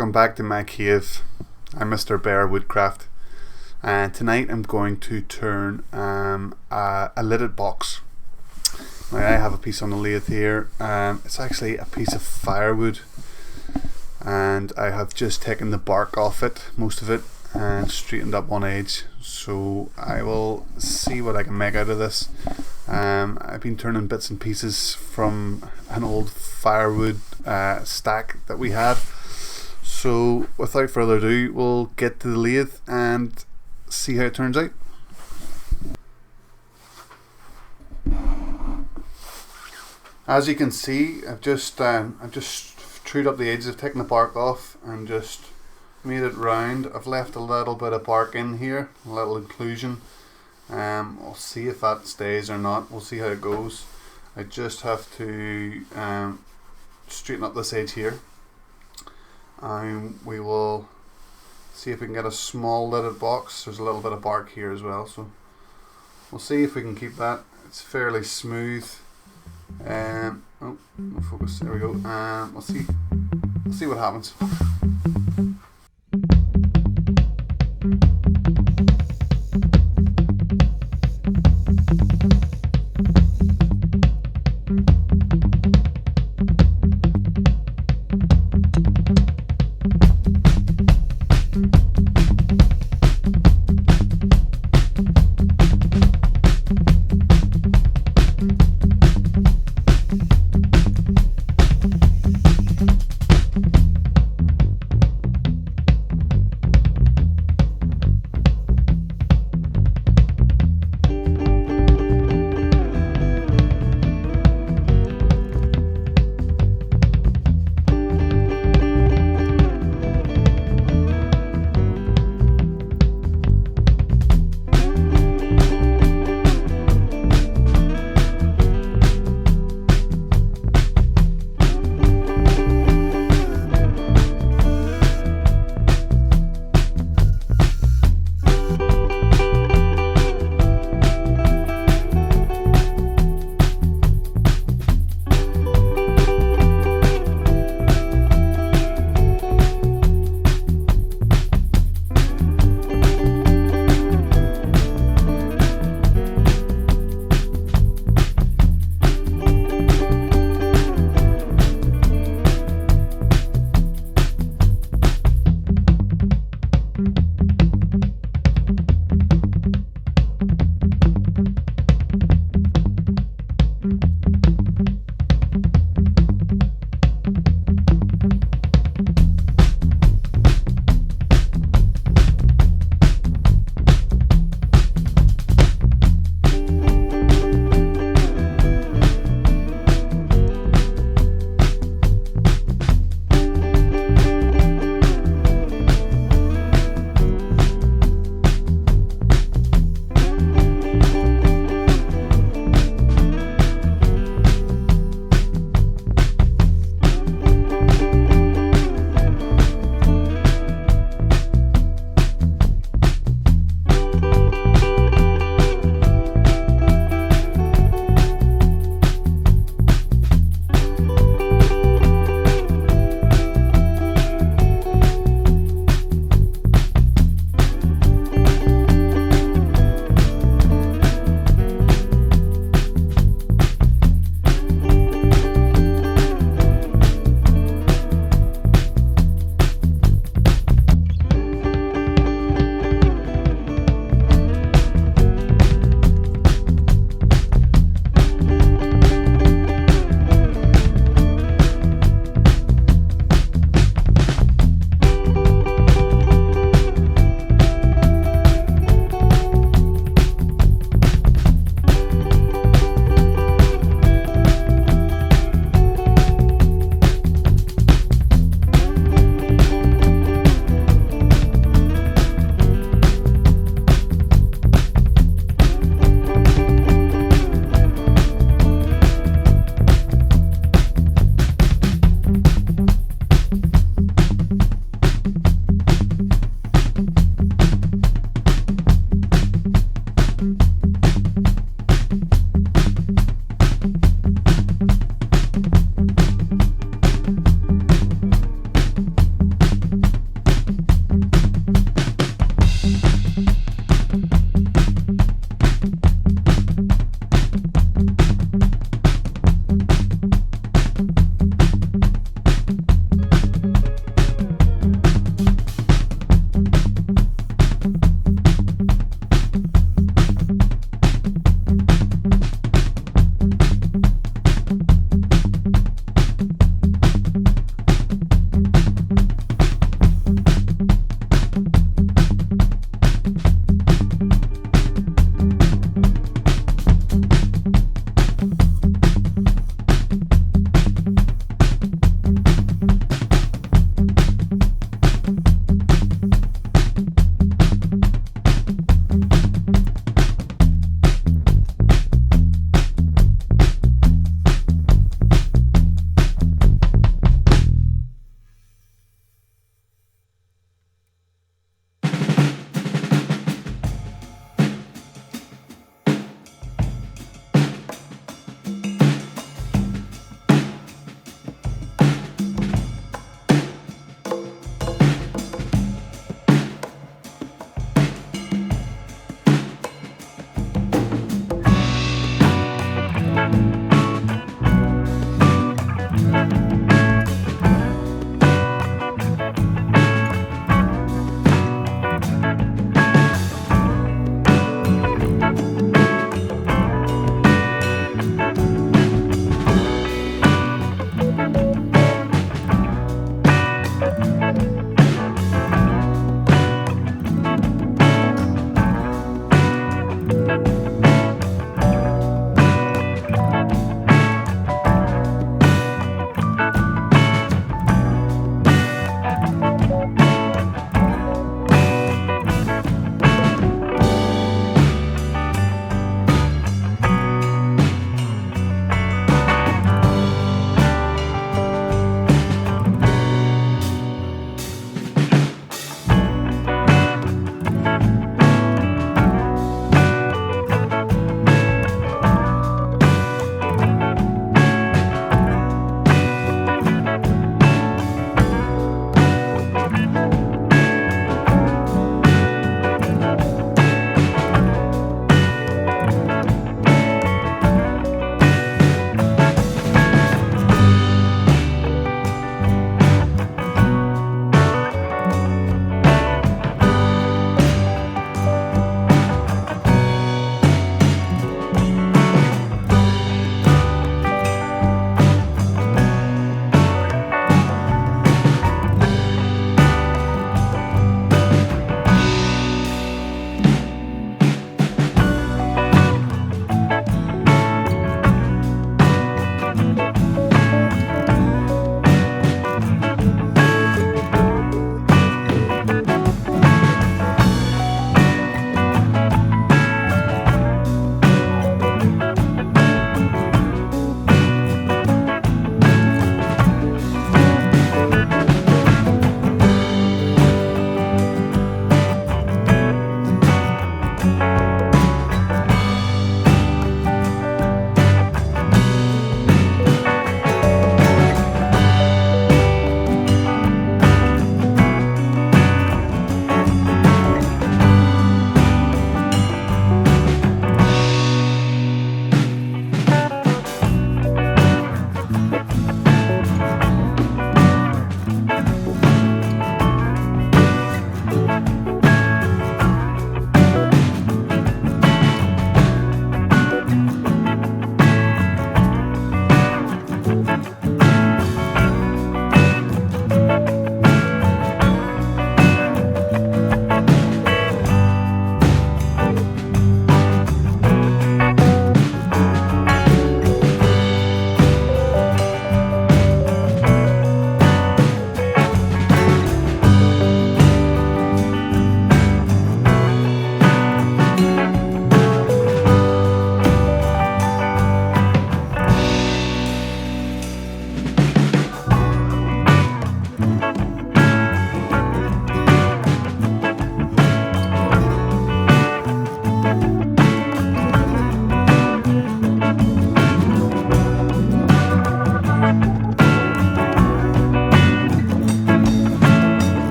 welcome back to my cave. I'm Mr. Bear Woodcraft, and tonight I'm going to turn a lidded box. Now I have a piece on the lathe here. It's actually a piece of firewood, and I have just taken the bark off it, most of it, and straightened up one edge. So I will see what I can make out of this. I've been turning bits and pieces from an old firewood stack that we had. So without further ado, we'll get to the lathe and see how it turns out. As you can see, I've just trued up the edges. I've taken the bark off and just made it round. I've left a little bit of bark in here, a little inclusion. We'll see if that stays or not. We'll see how it goes. I just have to straighten up this edge here, and we will see if we can get a small lidded box. There's a little bit of bark here as well, so we'll see if we can keep that. It's fairly smooth. Oh, no focus. There we go. We'll see what happens.